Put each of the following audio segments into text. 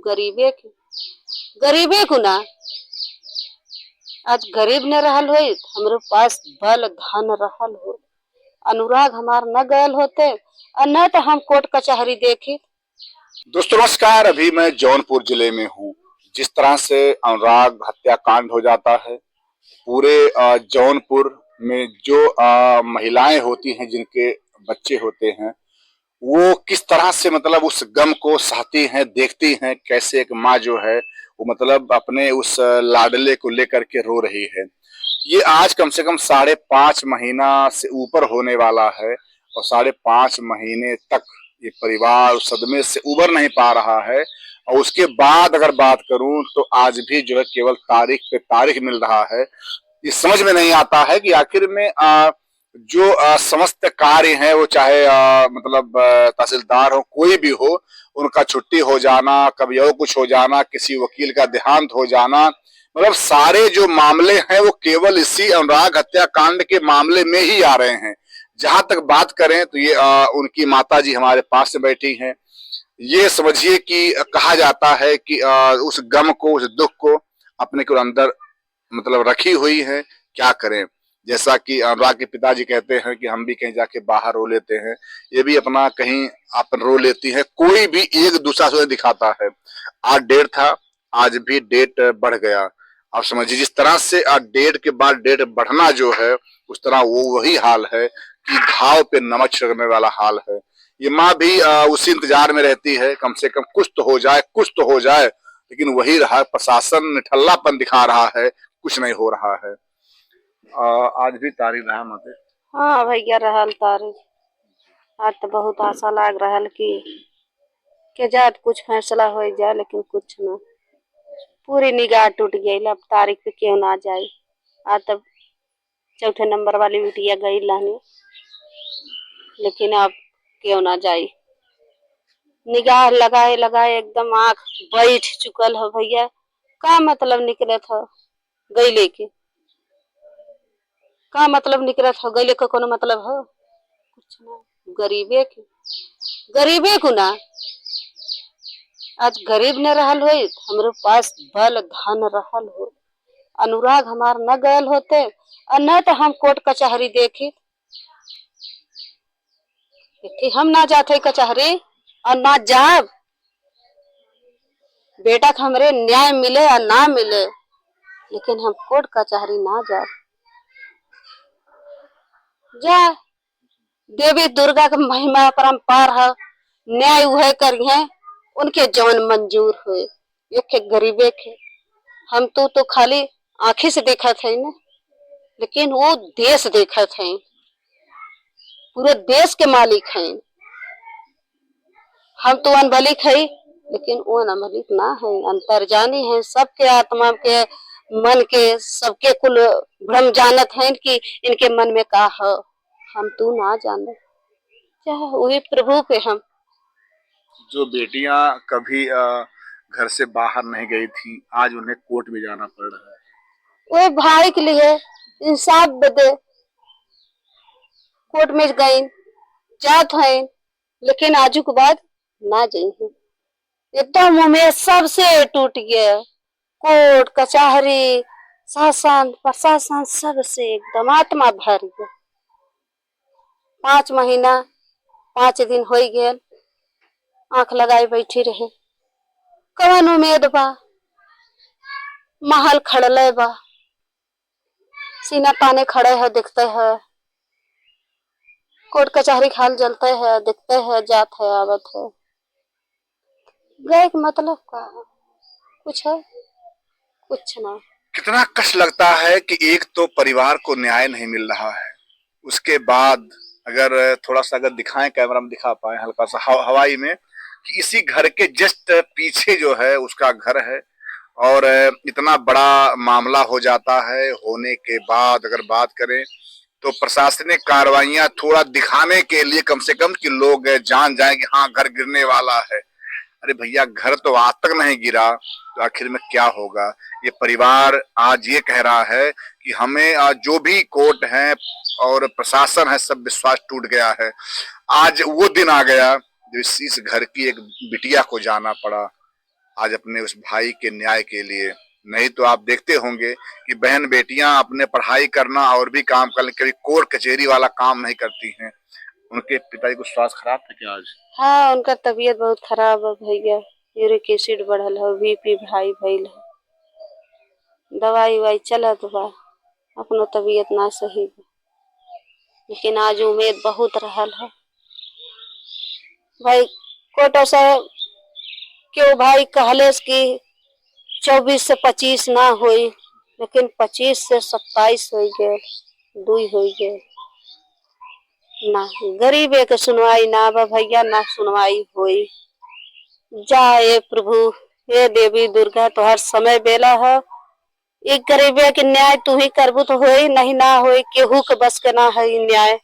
गरीबे के गरीबे को ना आज गरीब न रहल हो हमरे पास बल धन रहल हो अनुराग हमार न गयल होते और न तो हम कोर्ट कचहरी देखी। दोस्तों नमस्कार, अभी मैं जौनपुर जिले में हूँ। जिस तरह से अनुराग हत्याकांड हो जाता है पूरे जौनपुर में, जो महिलाएं होती हैं जिनके बच्चे होते हैं वो किस तरह से मतलब उस गम को सहती हैं, देखती हैं कैसे एक माँ जो है वो मतलब अपने उस लाडले को लेकर के रो रही है। ये आज कम से कम 5.5 महीना से ऊपर होने वाला है और 5.5 महीने तक ये परिवार उस सदमे से उबर नहीं पा रहा है। और उसके बाद अगर बात करूं तो आज भी जो है केवल तारीख पे तारीख मिल रहा है। ये समझ में नहीं आता है कि आखिर में जो समस्त कार्य हैं वो चाहे मतलब तहसीलदार हो कोई भी हो, उनका छुट्टी हो जाना, कभी और कुछ हो जाना, किसी वकील का देहांत हो जाना, मतलब सारे जो मामले हैं वो केवल इसी अनुराग हत्याकांड के मामले में ही आ रहे हैं। जहां तक बात करें तो ये उनकी माता जी हमारे पास में बैठी हैं। ये समझिए कि कहा जाता है कि उस गम को, उस दुख को अपने को अंदर मतलब रखी हुई है। क्या करें, जैसा कि अनुराग के पिताजी कहते हैं कि हम भी कहीं जाके बाहर रो लेते हैं, ये भी अपना कहीं अपन रो लेती है। कोई भी एक दूसरा से दिखाता है। आज डेट था, आज भी डेट बढ़ गया। आप समझिए जिस तरह से आज डेट के बाद डेट बढ़ना जो है उस तरह वो वही हाल है कि घाव पे नमक छिड़कने वाला हाल है। ये माँ भी उसी इंतजार में रहती है, कम से कम कुछ तो हो जाए, कुछ तो हो जाए, लेकिन वही रहा, प्रशासन निठल्लापन दिखा रहा है, कुछ नहीं हो रहा है। आज भी तारीख रहा मते। हाँ भैया रहल तारीख। आज तो बहुत आशा लाग रहल कि जात कुछ फैसला हो जाए, लेकिन कुछ ना, पूरी निगाह टूट गई। अब तारीख पे क्यों ना जाए। आज तब चौथे नंबर वाली बिटिया गई लाने, लेकिन अब क्यों ना जाए। निगाह लगाए लगाए एकदम आंख बैठ चुकल है भैया। का मतलब निकले था गई लेके, का मतलब निकले था गई लेके, कोनो मतलब हो कुछ ना। गरीबे को ना आज गरीब न रहल हो हमरे पास बल धन रहल हो अनुराग हमार न गयल होते और न तो हम कोर्ट कचहरी देखी। हम ना जाते कचहरी और ना जाब, बेटा के हमरे न्याय मिले या ना मिले, लेकिन हम कोर्ट कचहरी ना जाब। जा देवी दुर्गा के महिमा परम्पार है, न्याय वह करिए उनके जौन मंजूर हुए। एक गरीबे के हम तो खाली आंखी से देखा थे ना, लेकिन वो देश देखा थे, पूरे देश के मालिक हैं। हम तो अनबलिक है, लेकिन वो अनबलिक ना है, अंतर्जानी है, सबके आत्मा के मन के सबके कुल भ्रम जानत हैं कि इनके मन में का है, हम तो ना जाने। वही प्रभु पे हम। जो बेटियां कभी घर से बाहर नहीं गई थी, आज उन्हें कोर्ट में जाना पड़ रहा है। वो भाई के लिए इंसाफ बदे कोर्ट में गई जात है, लेकिन आजू के बाद ना जाइए। एकदम उम्मीद सबसे टूट गया। कोर्ट कचहरी शासन प्रशासन सबसे एकदम आत्मा भर गया। 5 महीना 5 दिन हो गए, आंख लगाए बैठी रहे। कवन उम्मीद बा, महल खड़ले बा, सीना ताने खड़े है, दिखते है कोर्ट कचहरी खाल जलते है, दिखते है, जात है, आवत है। गए मतलब का है, कुछ है कुछ ना। कितना कष्ट लगता है कि एक तो परिवार को न्याय नहीं मिल रहा है, उसके बाद अगर थोड़ा सा अगर दिखाएं, कैमरा में दिखा पाए हल्का सा हवाई में, कि इसी घर के जस्ट पीछे जो है उसका घर है और इतना बड़ा मामला हो जाता है। होने के बाद अगर बात करें तो प्रशासनिक कार्रवाइयां थोड़ा दिखाने के लिए कम से कम कि लोग जान जाए कि हाँ घर गिरने वाला है। अरे भैया, घर तो आज तक नहीं गिरा तो आखिर में क्या होगा। ये परिवार आज ये कह रहा है कि हमें जो भी कोर्ट है और प्रशासन है सब विश्वास टूट गया है। आज वो दिन आ गया जो इस घर की एक बिटिया को जाना पड़ा। आज अपने उस भाई के न्याय के लिए। नहीं तो आप देखते होंगे कि बहन बेटियां अपने पढ़ाई करना और भी काम करने कभी कोर्ट कचहरी वाला काम नहीं करती हैं। उनके पिताजी को स्वास्थ्य खराब था क्या आज? हाँ, उनका तबीयत बहुत खराब है भैया। यूरिक एसिड बढ़ल है, बीपी हाई भइल है। दवाई उवाई चलत बा, अपनो तबीयत ना सही बा। लेकिन आज उम्मीद बहुत रहल है भाई। कोर्ट से क्यों भाई कहलेस कि 24 से 25 ना हुई, लेकिन 25 से 27 हो गए, 2 हो गए ना। गरीबे के सुनवाई ना बा भैया, ना सुनवाई हुई। जाए प्रभु, हे देवी दुर्गा, तो हर समय बेला है। एक गरीबे के न्याय तू ही करबू तो होई, नहीं ना होई। केहू के बस के ना है न्याय।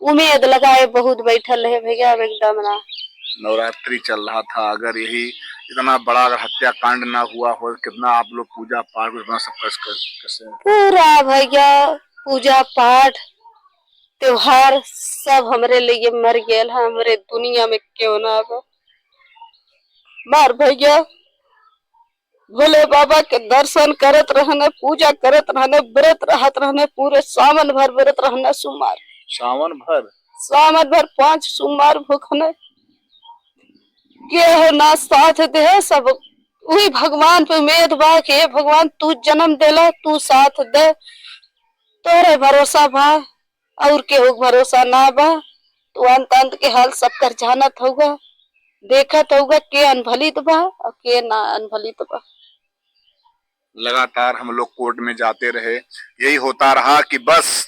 उम्मीद लगाए बहुत बैठल है भैया, अब एकदम ना। नवरात्रि चल रहा था, अगर यही इतना बड़ा अगर हत्याकांड ना हुआ हो, कितना आप लोग पूजा पाठ इतना सब कैसे? पूरा भैया पूजा पाठ त्योहार सब हमरे लिए मर गया है। हमरे दुनिया में क्यों ना बा। बार भैया भोले बाबा के दर्शन करत रहने, पूजा करत रहने, व्रत रहत रहने, पूरे सावन भर व्रत रहने। सावन भर 5 सोमवार भूखने के हो ना साथ दे सब। वही भगवान पे उम्मीद बा कि भगवान तू जन्म देला, तू साथ दे। तोरे भरोसा बा और केहू भरोसा ना बा। तू अंत अंत के हाल सब कर जानत होगा, देखत होगा के अनभलित बा और के ना अनभलित बा। लगातार हम लोग कोर्ट में जाते रहे, यही होता रहा कि बस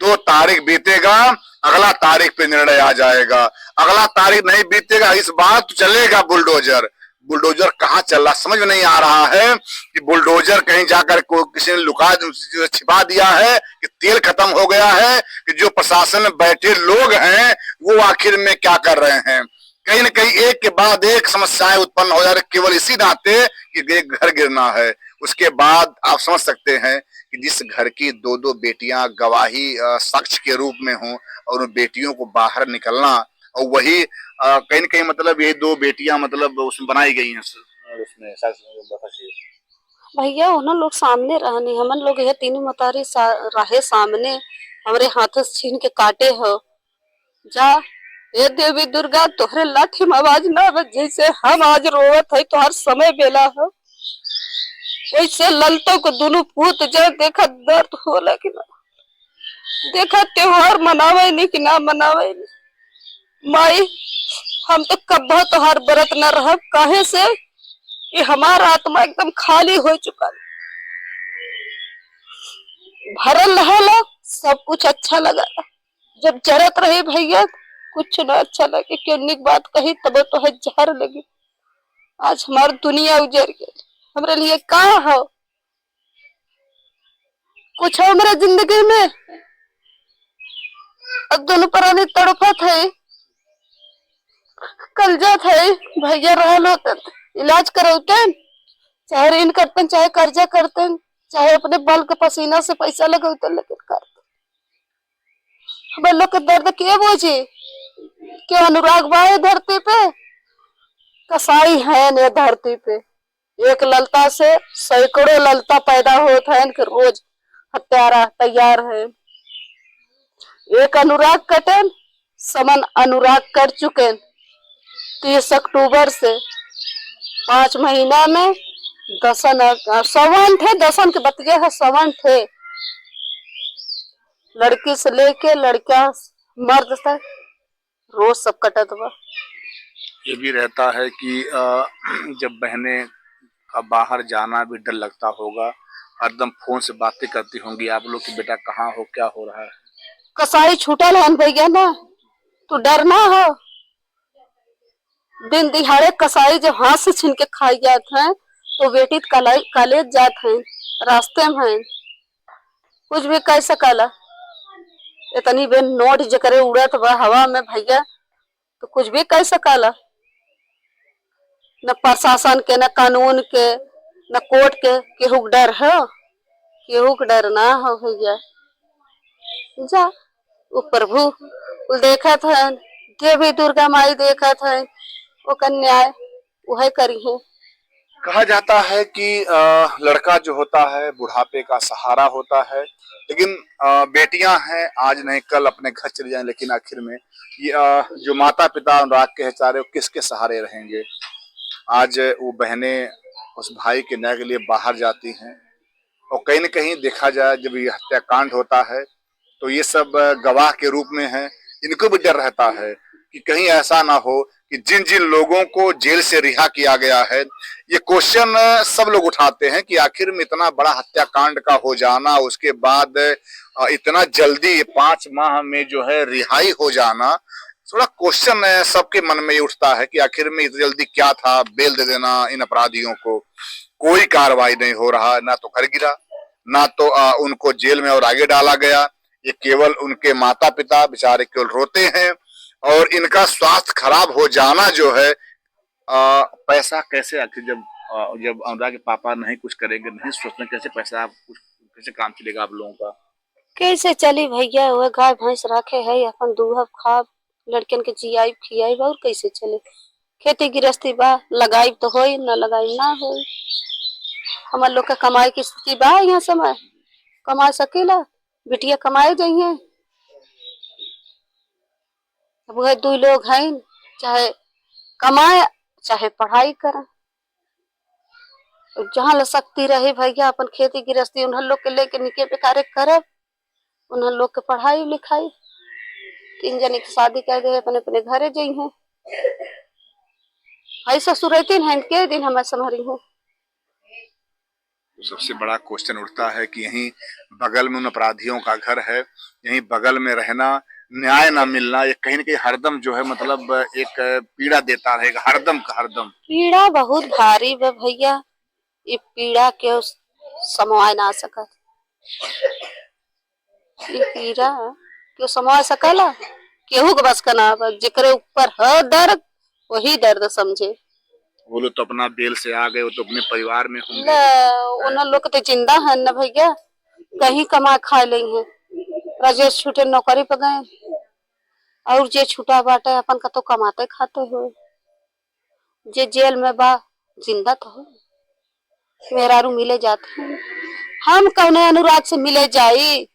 2 तारीख बीतेगा, अगला तारीख पे निर्णय आ जाएगा। अगला तारीख नहीं बीतेगा, इस बार तो चलेगा बुलडोजर। बुलडोजर कहाँ चल रहा समझ में नहीं आ रहा है कि बुलडोजर कहीं जाकर को किसी ने लुका छिपा दिया है कि तेल खत्म हो गया है, कि जो प्रशासन में बैठे लोग हैं वो आखिर में क्या कर रहे हैं। कहीं न कहीं एक के बाद एक समस्याएं उत्पन्न हो जा रही, केवल इसी नाते कि एक घर गिरना है। उसके बाद आप समझ सकते हैं कि जिस घर की 2-2 बेटियां गवाही साक्ष्य के रूप में हों और उन बेटियों को बाहर निकलना, और वही कहीं न कहीं मतलब ये 2 बेटियां मतलब उसमें बनाई गई हैं उसमें भैया उन लोग सामने रहने, हमन लोग ये 3 मतारी रहे सामने, हमरे हाथ से छीन के काटे हो। जा ये देवी दुर्गा, तोहरे लाठी में आवाज ना बज जैसे हम आज रोवत है तो हर समय बेला है। वैसे ललतों को दोनों पूत जाए, देखा दर्द होला कि ना, देखा त्योहार मनावे नहीं कि ना मनावे नहीं। माई हम तो कब्बो तो हर व्रत न रह, काहे से कि हमारा आत्मा एकदम खाली हो चुका है। भरल रहला सब कुछ अच्छा लगा, जब जरत रहे भैया कुछ ना अच्छा लगे। क्यों निक बात कही तब तो है जहर लगी। आज हमारी दुनिया उजड़ गई, हमरे लिए का हो कुछ हमारे जिंदगी में। अब दोनों प्राणी तड़पत है, कल जात है भैया रहल होते, इलाज करौते, चाहे ऋण करते, चाहे कर्जा करते, चाहे अपने बल के पसीना से पैसा लगौते, लेकिन करते। हमारे लोग के दर्द के बोझी, क्यों अनुराग बाए धरती पे, कसाई है ने धरती पे। एक ललता से सैकड़ों ललता पैदा होता है, कि रोज हत्यारा तैयार है। एक अनुराग कटन समन अनुराग कर चुके 30 अक्टूबर से 5 महीना में सवन थे, 10 के बतिये है, सवन थे। लड़की से लेके लड़का मर्द तक रोज सब कटत बा। ये भी रहता है कि जब बहनें का बाहर जाना भी डर लगता होगा, हरदम फोन से बातें करती होंगी आप लोग कि बेटा कहाँ हो, क्या हो रहा है। कसाई छूटल है भैया ना, तो डरना हो। दिन दिहाड़े कसाई जब हाथ से छीन के खाई जाते हैं तो बेटी कॉलेज जाते हैं, रास्ते में हैं, कुछ भी कह सकला। इतनी बे नोट जकरे उड़त बा हवा में भैया, तो कुछ भी कह सकला। न प्रशासन के, न कानून के, न कोर्ट के, केहू डर है, केहू के डर ना हो भैया। जा वो प्रभु देखत है, देवी दुर्गा माई देखत है, वो न्याय वह करी है। कहा जाता है कि लड़का जो होता है बुढ़ापे का सहारा होता है, लेकिन बेटियां हैं आज नहीं कल अपने घर चली जाएं, लेकिन आखिर में ये जो माता पिता अनुराग के है चारे वो किसके सहारे रहेंगे। आज वो बहनें उस भाई के न्याय के लिए बाहर जाती हैं और कहीं न कहीं देखा जाए जब ये हत्याकांड होता है तो ये सब गवाह के रूप में है। इनको भी डर रहता है कि कहीं ऐसा ना हो कि जिन जिन लोगों को जेल से रिहा किया गया है, ये क्वेश्चन सब लोग उठाते हैं कि आखिर में इतना बड़ा हत्याकांड का हो जाना, उसके बाद इतना जल्दी 5 माह में जो है रिहाई हो जाना, थोड़ा क्वेश्चन सबके मन में ये उठता है कि आखिर में इतनी जल्दी क्या था बेल दे देना इन अपराधियों को। कोई कार्रवाई नहीं हो रहा, ना तो घर गिरा, ना तो उनको जेल में और आगे डाला गया। ये केवल उनके माता पिता बेचारे केवल रोते हैं और इनका स्वास्थ्य खराब हो जाना जो है पैसा कैसे आखिर जब अनुराग के पापा नहीं कुछ करेंगे, नहीं सोचते कैसे पैसा कुछ कैसे काम चलेगा आप लोगों का। कैसे चली भैया, वह गाय भैंस रखे है अपन दूहब खाब लड़कन के जियाई खियाई और कैसे चले। खेती गृहस्थी बा, लगाई तो होई ना लगाई ना होई। हमार लोग का कमाई की स्थिति बा, यहाँ समय कमा सकेला, बिटिया कमाए जाइए। अब वह दो लोग हैं, चाहे कमाए चाहे पढ़ाई करें, जहाँ ला शक्ति रहे भैया अपन खेती गृहस्थी उन्हें लोग के लेके निके बेकारे करब, उन्हें लोग के पढ़ाई लिखाई। 3 जने की शादी कर गए, अपने अपने घरे जाइ हैं। भाई ससुर रहते हैं के दिन हमें संभरी हूँ। तो सबसे बड़ा क्वेश्चन उठता है कि यहीं बगल में उन अपराधियों का घर है, यहीं बगल में रहना, न्याय ना मिलना, ये कहीं ना कहीं हरदम जो है मतलब एक पीड़ा देता रहेगा, हरदम का हरदम। पीड़ा बहुत भारी बा भैया, ये पीड़ा के समझ ना सकत। ये पीड़ा क्यों समझ सकला, केहू के बस का ना बा। जेकरे ऊपर है दर्द वही दर्द समझे। वो लोग तो अपना बेल से आ गए, वो तो अपने परिवार में होंगे। उन लोग तो जिंदा है न भैया, कहीं कमा खा लेंगे। राजेश छूटे नौकरी पर गए और जे छूटा बाटे अपन का तो कमाते खाते हो। जे जेल में बा जिंदा तो हो, मेहरारू मिले जाते हैं। हम कौने अनुराग से मिले जाई।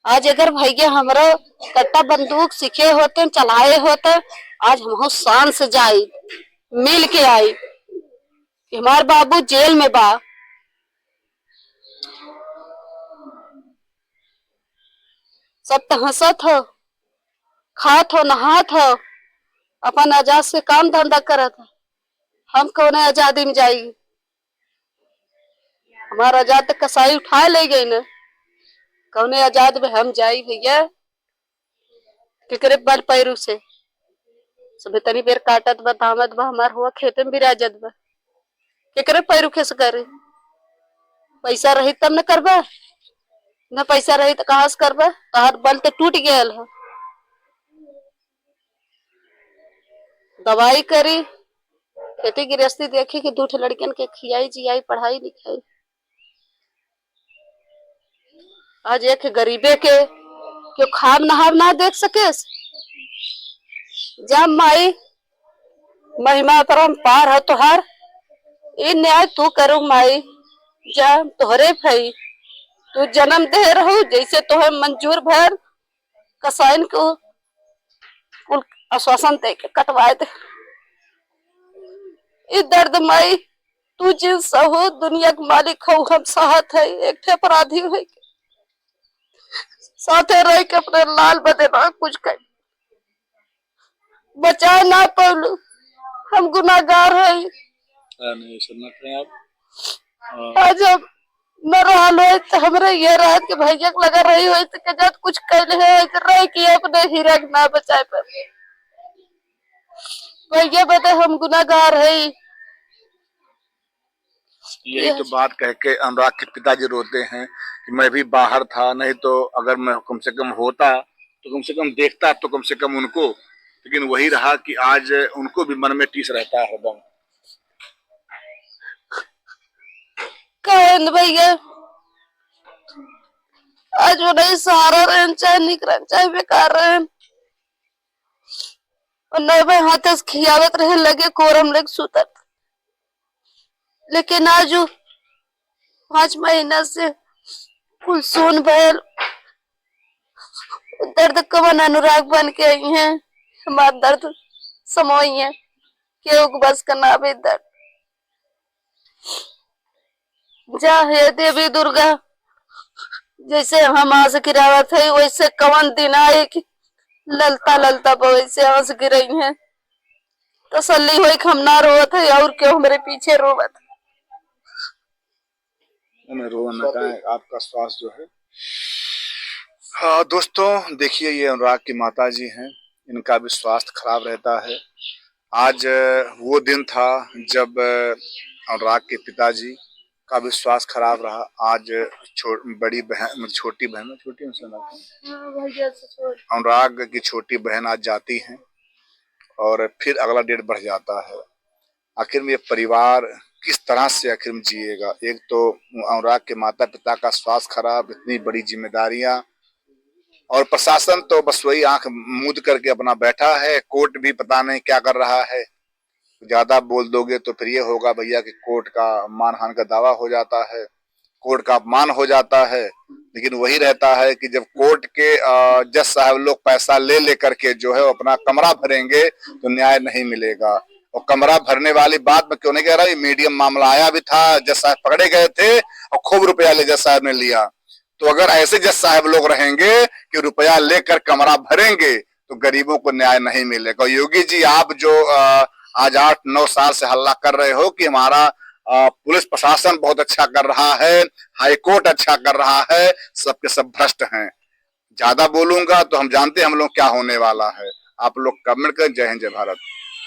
आज अगर भैया हमारा कट्टा बंदूक सीखे होते चलाए होते, आज हम शान से जाई मिल के आई कि हमारे बाबू जेल में बा। सब तो हंसत हो, खात हो, नहात हो, अपन आजाद से काम धंधा करत। हम कौन आजादी में जाई। हमारा आजाद कसाई उठा ले गई न, कौने आजाद में हम जाई भैया। केकरे बल पैरू से सब तनी बेर काटत बा, दामत बा, हमार हुआ खेते में बिराजत बा। केकरे पैरू खेस करे। पैसा रही तब न करबा, न पैसा रही तो कहाँ से करबा। तहार बल तो टूट गया है। दवाई करी, खेती गृहस्थी देखी कि 2 लड़कियन के खियाई जियाई पढ़ाई लिखाई। आज एक गरीबे के क्यों खाब नहाब ना देख सके। जब माई महिमा परम पार है तुहार, ये न्याय तू करो माई। जब तोहरे भाई तू जन्म दे रहो, जैसे तोहे मंजूर भर कसाइन को कुल आश्वासन दे के कटवाए दे। ये दर्द माई तू जिन सहो दुनिया के मालिक हो, हम सहत है। एक थे अपराधी है साथे रह के अपने लाल बदे ना कुछ कर बचा ना पौलू। हम गुनाहगार है। नहीं सुनना करें आप। आज हम न रहल हो तो हमरे ये रात के भैया लगा रही हो तो कजत कुछ कर है रह कि अपने हीरा ना बचाए पर भैया बदे हम गुनाहगार है। यही तो बात कह के अनुराग के पिताजी रोते हैं कि मैं भी बाहर था, नहीं तो अगर मैं कम से कम होता तो कम से कम देखता तो कम से कम उनको, लेकिन वही रहा कि आज उनको भी मन में टीस रहता है हरदम। कहन भैया आज वो नहीं सहारा रहन चाहे निक रहन चाहे बेकार रहन, और नए हाथ से खियावत रहे लगे कोरम लेके सुतत। लेकिन आज 5 महीना से कुल सुन भयल दर्द कवन अनुराग बन के आई हैं, हमार दर्द समोई है केहू के बस का ना भी दर्द। जा हे देवी दुर्गा, जैसे हम आंस गिरावत है वैसे कवन दिन आए कि ललता ललता वैसे आंस गिरई है। तसल्ली हुई कि हम ना रोवत है और क्यों हमारे पीछे रोवत। रोना का है आपका स्वास्थ्य जो है। हाँ दोस्तों देखिए, ये अनुराग की माता जी हैं, इनका भी स्वास्थ्य खराब रहता है। आज वो दिन था जब अनुराग के पिताजी का भी स्वास्थ्य खराब रहा। आज बड़ी बहन, छोटी बहन, छोटी अनुराग की छोटी बहन आज जाती हैं और फिर अगला डेट बढ़ जाता है। आखिर में ये परिवार किस तरह से आखिर में जिएगा? एक तो अनुराग के माता पिता का स्वास्थ्य खराब, इतनी बड़ी जिम्मेदारियां, और प्रशासन तो बस वही आंख मूंद करके अपना बैठा है। कोर्ट भी पता नहीं क्या कर रहा है। ज्यादा बोल दोगे तो फिर ये होगा भैया कि कोर्ट का मानहानि का दावा हो जाता है, कोर्ट का अपमान हो जाता है। लेकिन वही रहता है कि जब कोर्ट के जज साहब लोग पैसा ले लेकर के जो है अपना कमरा भरेंगे तो न्याय नहीं मिलेगा। और कमरा भरने वाली बात मैं क्यों नहीं कह रहा, ये मीडियम मामला आया भी था, जज साहब पकड़े गए थे और खूब रुपया ले जज साहब ने लिया। तो अगर ऐसे जज साहब लोग रहेंगे कि रुपया लेकर कमरा भरेंगे तो गरीबों को न्याय नहीं मिलेगा। योगी जी, आप जो आज 8-9 साल से हल्ला कर रहे हो कि हमारा पुलिस प्रशासन बहुत अच्छा कर रहा है, हाईकोर्ट अच्छा कर रहा है, सबके सब भ्रष्ट हैं। ज्यादा बोलूंगा तो हम जानते हैं हम लोग क्या होने वाला है। आप लोग कमेंट करें। जय हिंद, जय भारत।